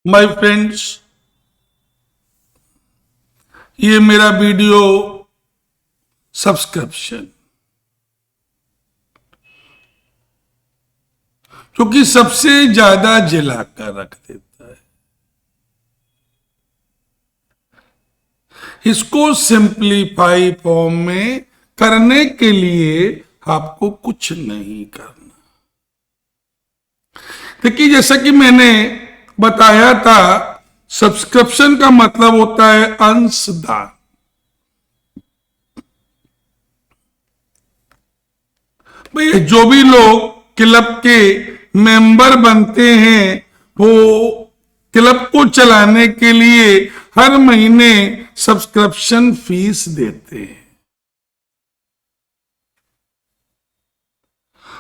My friends, ये मेरा video subscription क्योंकि सबसे ज्यादा जला कर रख देता है। इसको सिंप्लीफाई फॉर्म में करने के लिए आपको कुछ नहीं करना। देखिए, जैसा कि मैंने बताया था, सब्सक्रिप्शन का मतलब होता है अंशदान। भाई, जो भी लोग क्लब के मेंबर बनते हैं वो क्लब को चलाने के लिए हर महीने सब्सक्रिप्शन फीस देते हैं।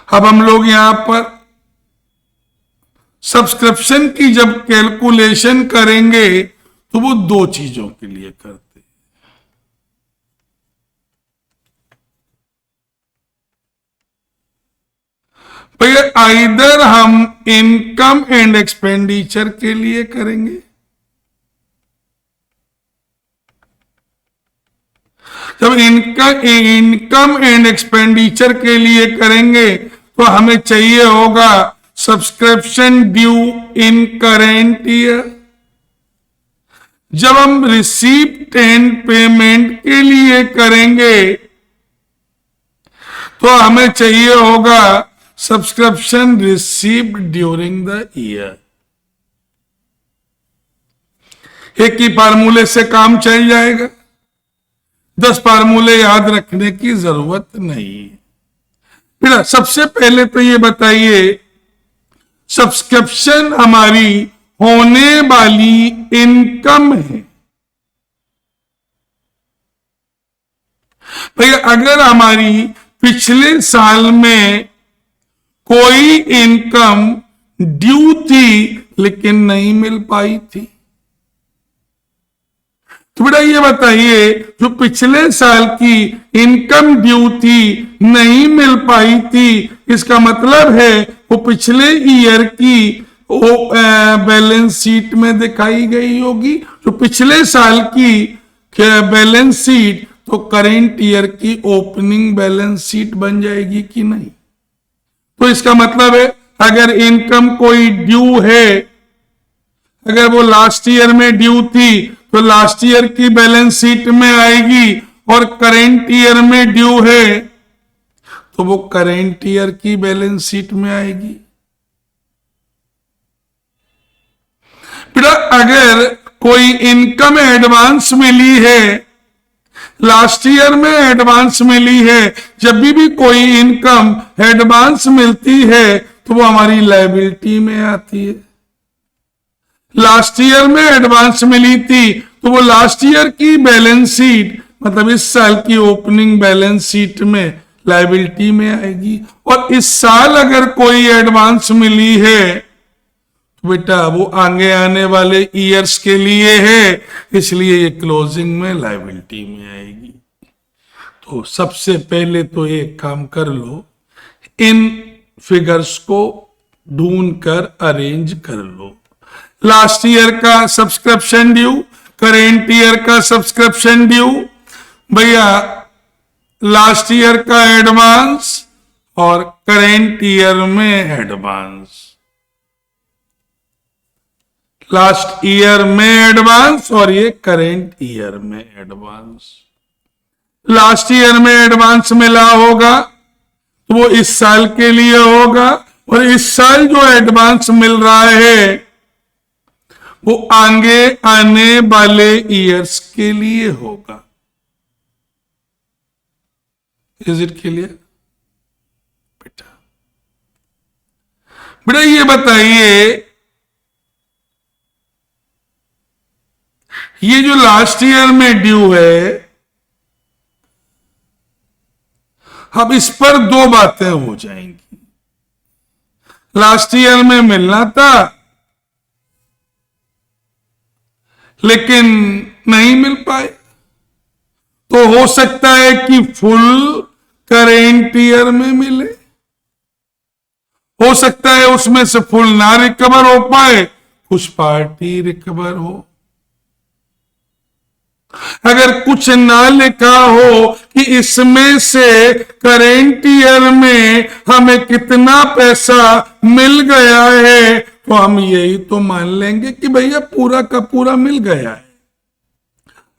अब हम लोग यहां पर सब्सक्रिप्शन की जब कैलकुलेशन करेंगे तो वो दो चीजों के लिए करते हैं। भैया, आइदर हम इनकम एंड एक्सपेंडिचर के लिए करेंगे, जब इनकम एंड एक्सपेंडिचर के लिए करेंगे तो हमें चाहिए होगा सब्सक्रिप्शन ड्यू इन करेंट ईयर। जब हम रिसीप्ट एंड पेमेंट के लिए करेंगे तो हमें चाहिए होगा subscription received during the year. एक ही फार्मूले से काम चल जाएगा, 10 फार्मूले याद रखने की जरूरत नहीं है। फिर सबसे पहले तो ये बताइए, सब्सक्रिप्शन हमारी होने वाली इनकम है। भैया, अगर हमारी पिछले साल में कोई इनकम ड्यू थी लेकिन नहीं मिल पाई थी, तो बेटा ये बताइए, जो पिछले साल की इनकम ड्यू थी नहीं मिल पाई थी, इसका मतलब है वो पिछले ईयर की बैलेंस शीट में दिखाई गई होगी। जो पिछले साल की बैलेंस शीट तो करेंट ईयर की ओपनिंग बैलेंस शीट बन जाएगी कि नहीं। तो इसका मतलब है, अगर इनकम कोई ड्यू है, अगर वो लास्ट ईयर में ड्यू थी तो लास्ट ईयर की बैलेंस शीट में आएगी, और करेंट ईयर में ड्यू है तो वो करेंट ईयर की बैलेंस शीट में आएगी। बेटा, अगर कोई इनकम एडवांस मिली है, लास्ट ईयर में एडवांस मिली है, जब भी कोई इनकम एडवांस मिलती है तो वो हमारी लायबिलिटी में आती है। लास्ट ईयर में एडवांस मिली थी तो वो लास्ट ईयर की बैलेंस शीट, मतलब इस साल की ओपनिंग बैलेंस शीट में लायबिलिटी में आएगी। और इस साल अगर कोई एडवांस मिली है तो बेटा वो आगे आने वाले ईयर्स के लिए है, इसलिए ये क्लोजिंग में लायबिलिटी में आएगी। तो सबसे पहले तो एक काम कर लो, इन फिगर्स को ढूंढ कर अरेंज कर लो। लास्ट ईयर का सब्सक्रिप्शन ड्यू, करेंट ईयर का सब्सक्रिप्शन ड्यू, भैया लास्ट ईयर का एडवांस और करेंट ईयर में एडवांस। लास्ट ईयर में एडवांस और ये करेंट ईयर में एडवांस। लास्ट ईयर में एडवांस मिला होगा तो वो इस साल के लिए होगा, और इस साल जो एडवांस मिल रहा है वो आगे आने वाले ईयर्स के लिए होगा। इज इट क्लियर बेटा? बेटा, ये बताइए, ये जो लास्ट ईयर में ड्यू है, अब इस पर दो बातें हो जाएंगी। लास्ट ईयर में मिलना था लेकिन नहीं मिल पाए, तो हो सकता है कि फुल करेंट ईयर में मिले, हो सकता है उसमें से फुल ना रिकवर हो पाए, कुछ पार्ट ही रिकवर हो। अगर कुछ ना लिखा हो कि इसमें से करेंट ईयर में हमें कितना पैसा मिल गया है, तो हम यही तो मान लेंगे कि भैया पूरा का पूरा मिल गया है।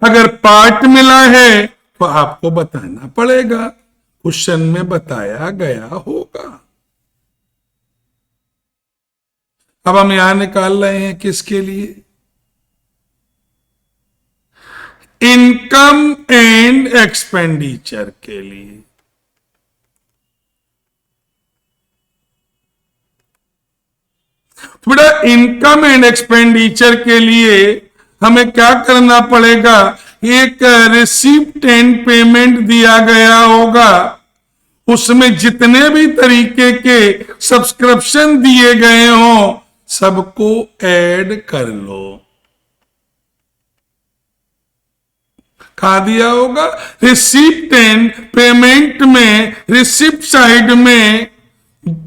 अगर पार्ट मिला है तो आपको बताना पड़ेगा, क्वेश्चन में बताया गया होगा। अब हम यहां निकाल रहे हैं किसके लिए? इनकम एंड एक्सपेंडिचर के लिए। तो बेटा इनकम एंड एक्सपेंडिचर के लिए हमें क्या करना पड़ेगा? एक रिसिप्ट एंड पेमेंट दिया गया होगा, उसमें जितने भी तरीके के सब्सक्रिप्शन दिए गए हों सबको ऐड कर लो। कहा दिया होगा? रिसिप्ट एंड पेमेंट में रिसिप्ट साइड में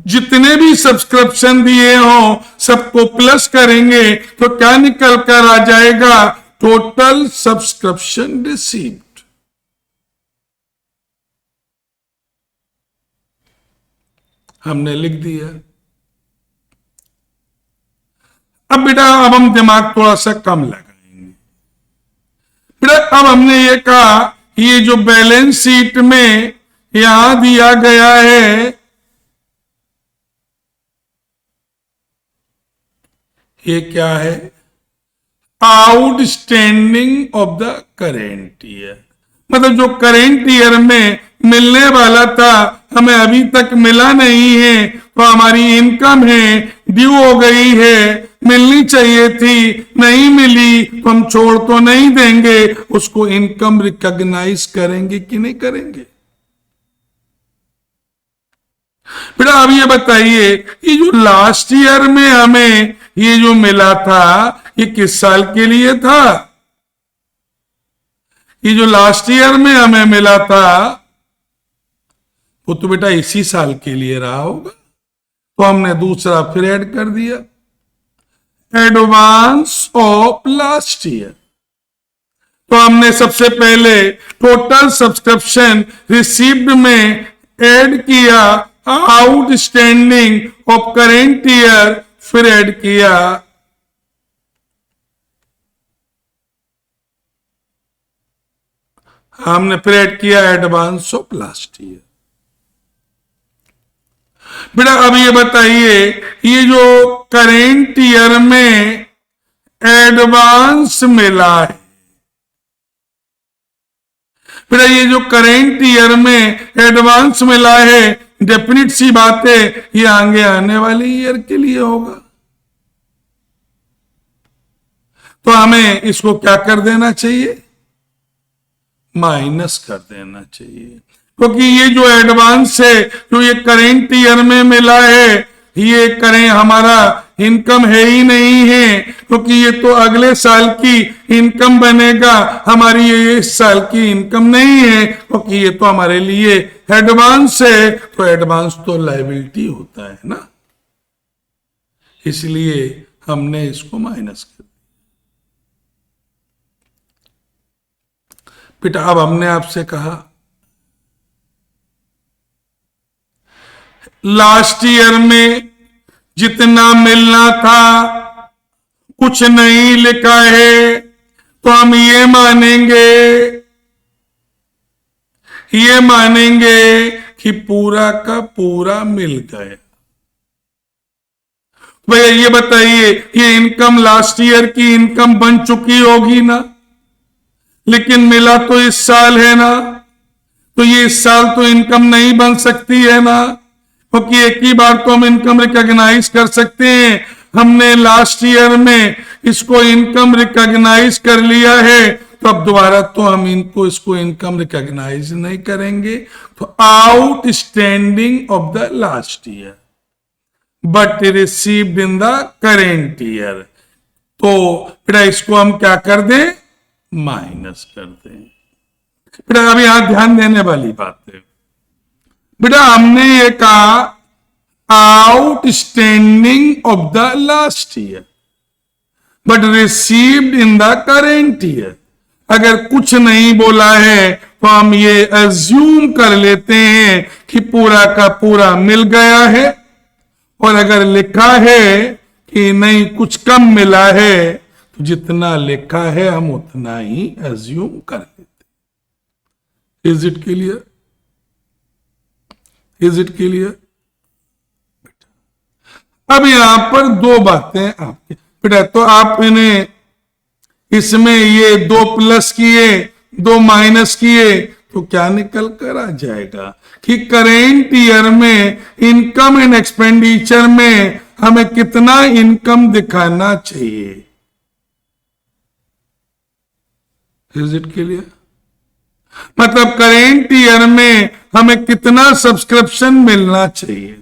जितने भी सब्सक्रिप्शन दिए हों सबको प्लस करेंगे तो क्या निकल कर आ जाएगा? Total subscription receipt. हमने लिख दिया। अब बेटा अब हम दिमाग थोड़ा सा कम लगाएंगे। बेटा अब हमने ये कहा ये जो बैलेंस शीट में यहां दिया गया है, ये क्या है? Outstanding of the current year. मतलब जो करेंट ईयर में मिलने वाला था हमें अभी तक मिला नहीं है, तो हमारी इनकम है, ड्यू हो गई है, मिलनी चाहिए थी, नहीं मिली तो हम छोड़ तो नहीं देंगे, उसको इनकम रिकॉग्नाइज करेंगे कि नहीं करेंगे? बेटा अब ये बताइए ये जो लास्ट ईयर में हमें ये जो मिला था ये किस साल के लिए था? ये जो लास्ट ईयर में हमें मिला था वो तो बेटा इसी साल के लिए रहा होगा, तो हमने दूसरा फिर ऐड कर दिया, एडवांस ऑफ लास्ट ईयर। तो हमने सबसे पहले टोटल सब्सक्रिप्शन रिसीव्ड में ऐड किया आउटस्टैंडिंग ऑफ करेंट ईयर, फिर ऐड किया हमने फिर ऐड किया एडवांस ऑफ लास्ट ईयर। बेटा अब ये बताइए ये जो करेंट ईयर में एडवांस मिला है, बेटा ये जो करेंट ईयर में एडवांस मिला है डेफिनेट सी बात है ये आगे आने वाले ईयर के लिए होगा, तो हमें इसको क्या कर देना चाहिए? माइनस कर देना चाहिए, क्योंकि ये जो एडवांस है जो ये करेंट ईयर में मिला है ये करें हमारा इनकम है ही नहीं है, क्योंकि ये तो अगले साल की इनकम बनेगा, हमारी ये इस साल की इनकम नहीं है, क्योंकि ये तो हमारे लिए एडवांस है, तो एडवांस तो लायबिलिटी होता है ना, इसलिए हमने इसको माइनस कर दिया। बेटा अब हमने आपसे कहा लास्ट ईयर में जितना मिलना था कुछ नहीं लिखा है, तो हम ये मानेंगे कि पूरा का पूरा मिल गया। भैया ये बताइए ये इनकम लास्ट ईयर की इनकम बन चुकी होगी ना, लेकिन मिला तो इस साल है ना, तो ये इस साल तो इनकम नहीं बन सकती है ना, क्योंकि एक ही बार तो हम इनकम रिकॉग्नाइज कर सकते हैं, हमने लास्ट ईयर में इसको इनकम रिकॉग्नाइज कर लिया है, तो अब दोबारा तो हम इसको इनकम रिकॉग्नाइज नहीं करेंगे। तो outstanding of the last year but received in the current year, तो बेटा इसको हम क्या कर दें? माइनस कर दें। बेटा अब यहां ध्यान देने वाली बात है, बेटा हमने ये कहा outstanding of the last year, but received in the current year. अगर कुछ नहीं बोला है तो हम ये एज्यूम कर लेते हैं कि पूरा का पूरा मिल गया है, और अगर लिखा है कि नहीं कुछ कम मिला है तो जितना लिखा है हम उतना ही एज्यूम कर लेते। Is it clear? Is it clear? अब यहां पर दो बातें आपकी बेटा, तो आप इन्हें इसमें ये 2 प्लस किए 2 माइनस किए तो क्या निकल कर आ जाएगा कि करेंट ईयर में इनकम एंड एक्सपेंडिचर में हमें कितना इनकम दिखाना चाहिए। Is it clear? मतलब करेंट ईयर में हमें कितना सब्सक्रिप्शन मिलना चाहिए,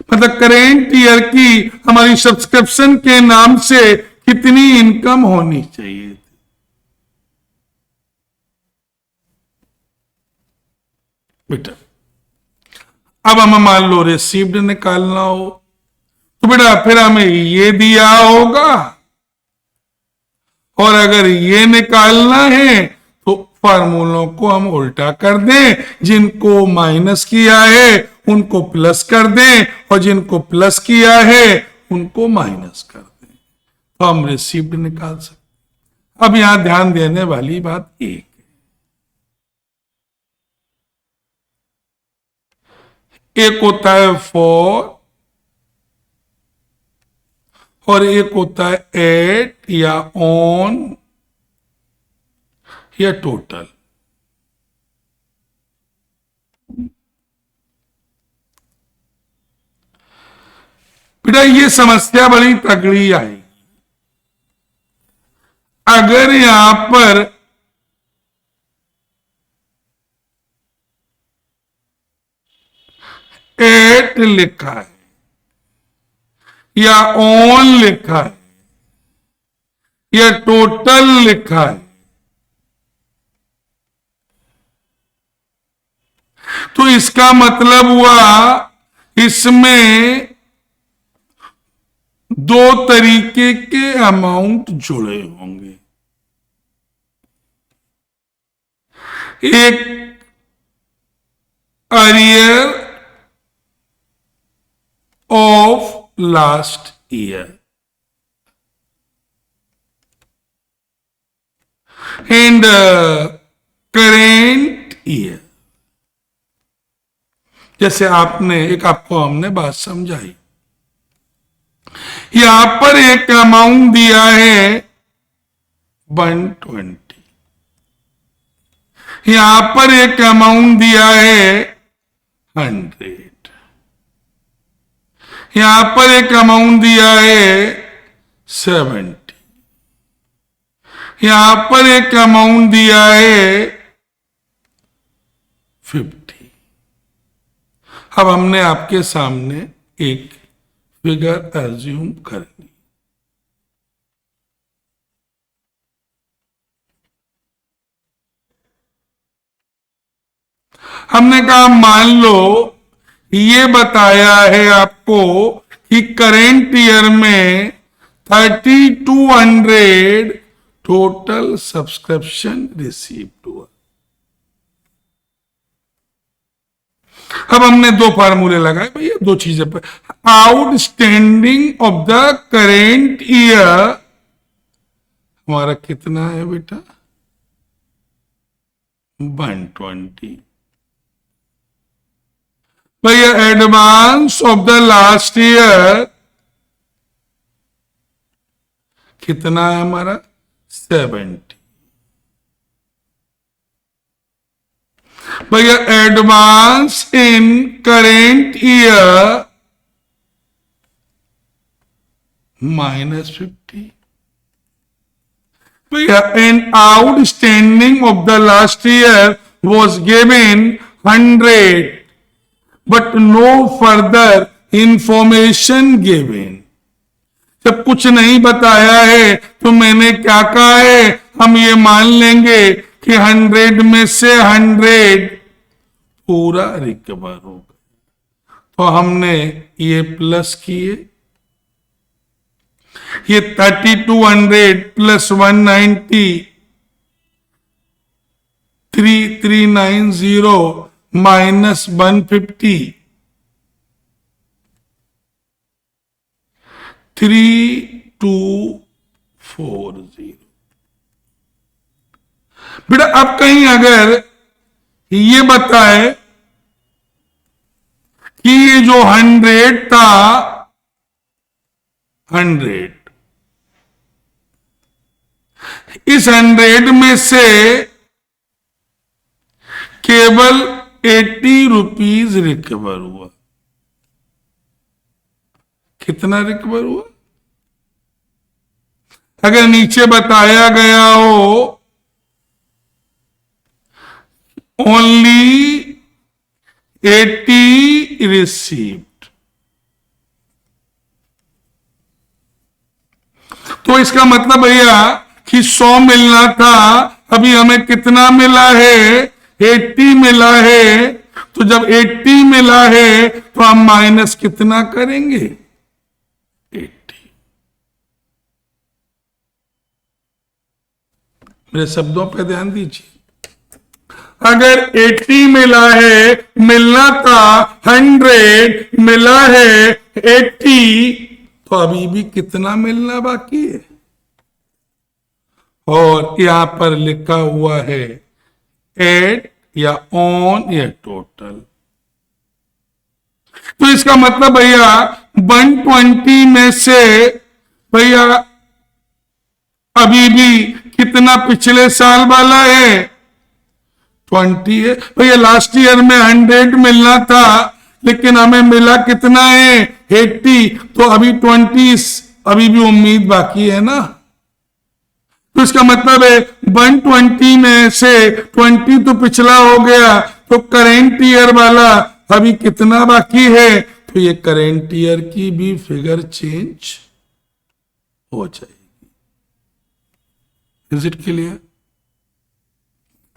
मतलब करेंट ईयर की हमारी सब्सक्रिप्शन के नाम से कितनी इनकम होनी चाहिए थी। बेटा अब हमें मान लो रिसीव्ड निकालना हो तो बेटा फिर हमें ये दिया होगा, और अगर ये निकालना है तो फार्मूलों को हम उल्टा कर दें, जिनको माइनस किया है उनको प्लस कर दें और जिनको प्लस किया है उनको माइनस कर दें, तो हम रिसीव्ड निकाल सकते। अब यहां ध्यान देने वाली बात एक होता है फॉर और एक होता है एट या ऑन या टोटल। बेटा ये समस्या बड़ी तगड़ी आई। अगर यहां पर एट लिखा है या ऑन लिखा है या टोटल लिखा है तो इसका मतलब हुआ इसमें 2 तरीके के अमाउंट जुड़े होंगे। एक arrear of last year and current year. जैसे आपको हमने बात समझाई, यहां पर एक अमाउंट दिया है 120, यहां पर एक अमाउंट दिया है 100, यहां पर एक अमाउंट दिया है 70, यहां पर एक अमाउंट दिया है 50। अब हमने आपके सामने एक फिगर एज्यूम कर ली। हमने कहा मान लो ये बताया है आपको कि करेंट ईयर में 3200 टोटल सब्सक्रिप्शन रिसीव्ड हुआ। अब हमने 2 फार्मूले लगाए भैया, 2 चीजें पर। Outstanding of the current year हमारा कितना है बेटा 120। भैया advance of the last year कितना है हमारा 70। भैया एडवांस इन करेंट ईयर -50। भैया an outstanding of the last year was given 100 but no further information given. जब कुछ नहीं बताया है तो मैंने क्या कहा है, हम ये मान लेंगे कि 100 में से 100 पूरा रिकवर हो गया, तो हमने ये प्लस किए। ये 3200 प्लस 190 3390 माइनस 150 3240। बेटा अब कहीं अगर ये बताए कि ये जो 100 था 100 इस 100 में से केवल 80 रुपीज रिकवर हुआ। कितना रिकवर हुआ? अगर नीचे बताया गया हो ओनली 80 रिसीव्ड, तो इसका मतलब भैया कि 100 मिलना था, अभी हमें कितना मिला है? 80 मिला है। तो जब 80 मिला है तो हम माइनस कितना करेंगे? 80। मेरे शब्दों पे ध्यान दीजिए। अगर 80 मिला है, मिलना था 100, मिला है 80, तो अभी भी कितना मिलना बाकी है? और यहां पर लिखा हुआ है एड या ऑन या टोटल। तो इसका मतलब भैया 120 में से भैया अभी भी कितना पिछले साल वाला है? 20 है। भैया लास्ट ईयर में 100 मिलना था, लेकिन हमें मिला कितना है? 80। तो अभी 20 अभी भी उम्मीद बाकी है ना। तो इसका मतलब है 120 में से 20 तो पिछला हो गया, तो करेंट ईयर वाला अभी कितना बाकी है? तो ये करेंट ईयर की भी फिगर चेंज हो जाएगी। Is it clear?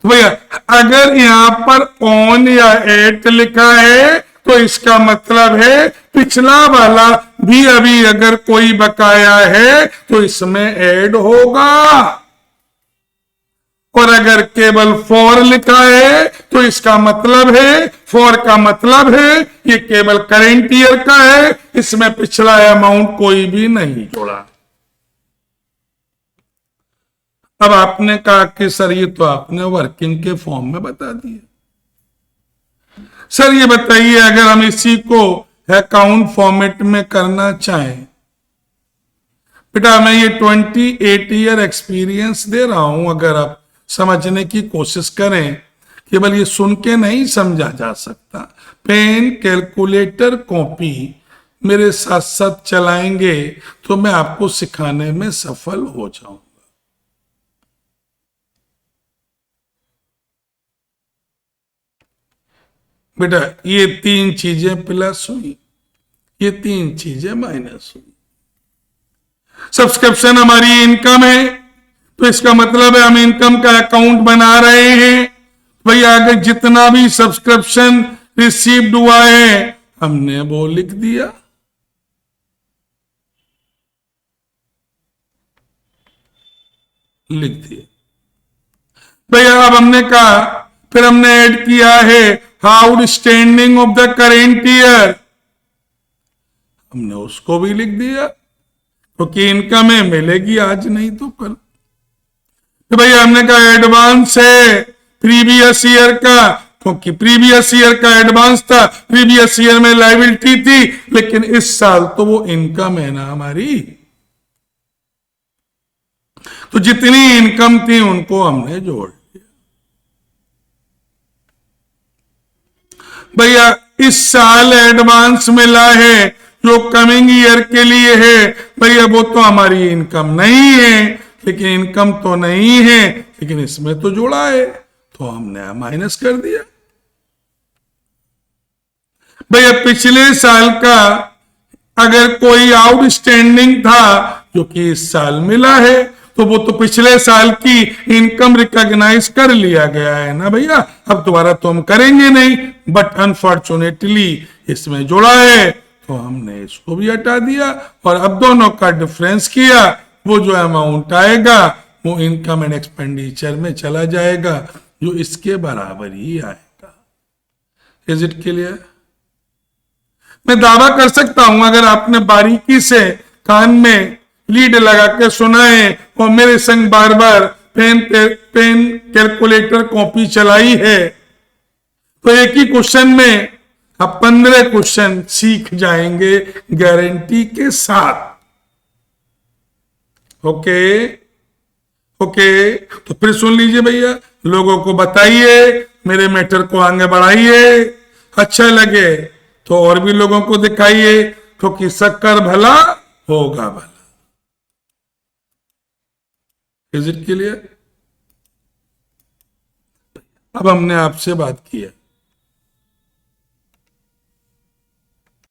तो भैया अगर यहां पर ऑन या एट लिखा है तो इसका मतलब है पिछला वाला भी अभी अगर कोई बकाया है तो इसमें ऐड होगा। और अगर केवल फॉर लिखा है तो इसका मतलब है, फॉर का मतलब है ये केवल करेंट ईयर का है, इसमें पिछला अमाउंट कोई भी नहीं जोड़ा। अब आपने कहा कि सर ये तो आपने वर्किंग के फॉर्म में बता दिया। सर ये बताइए अगर हम इसी को अकाउंट फॉर्मेट में करना चाहें। बेटा मैं ये 28 ईयर एक्सपीरियंस दे रहा हूं, अगर आप समझने की कोशिश करें, केवल ये सुन के नहीं समझा जा सकता। पेन, कैलकुलेटर, कॉपी मेरे साथ साथ चलाएंगे तो मैं आपको सिखाने में सफल हो जाऊं। बेटा ये 3 चीजें प्लस हुई, ये 3 चीजें माइनस हुई। सब्सक्रिप्शन हमारी इनकम है, तो इसका मतलब है हम इनकम का अकाउंट बना रहे हैं। भैया अगर जितना भी सब्सक्रिप्शन रिसीव्ड हुआ है हमने वो लिख दिया। भैया अब हमने कहा, फिर हमने ऐड किया है outstanding of the current year, हमने उसको भी लिख दिया, क्योंकि इनकम है मिलेगी आज नहीं तो कल। तो भैया हमने कहा एडवांस है प्रीवियस ईयर का, क्योंकि प्रीवियस ईयर का एडवांस था, प्रीवियस ईयर में लायबिलिटी थी, लेकिन इस साल तो वो इनकम है ना हमारी। तो जितनी इनकम थी उनको हमने जोड़ लिया। भैया इस साल एडवांस मिला है जो कमिंग ईयर के लिए है, भैया वो तो हमारी इनकम नहीं है, लेकिन इनकम तो नहीं है, लेकिन इसमें तो जोड़ा है, तो हमने माइनस कर दिया। भैया पिछले साल का अगर कोई आउटस्टैंडिंग था जो कि इस साल मिला है, तो वो तो पिछले साल की इनकम रिकॉग्नाइज कर लिया गया है ना भैया, अब दोबारा तो हम करेंगे नहीं, बट अनफॉर्चुनेटली इसमें जोड़ा है, तो हमने इसको भी हटा दिया और अब दोनों का डिफरेंस किया, वो जो अमाउंट आएगा वो इनकम एंड एक्सपेंडिचर में चला जाएगा जो इसके बराबर ही आएगा। Is it clear? मैं दावा कर सकता हूं अगर आपने बारीकी से कान में लीड लगा के सुना है और मेरे संग बार बार पेन कैलकुलेटर कॉपी चलाई है तो एक ही क्वेश्चन में आप 15 क्वेश्चन सीख जाएंगे गारंटी के साथ। ओके ओके, तो फिर सुन लीजिए भैया, लोगों को बताइए, मेरे मैटर को आगे बढ़ाइए, अच्छा लगे तो और भी लोगों को दिखाइए, क्योंकि शक्कर भला होगा भला। Is it clear? अब हमने आपसे बात किया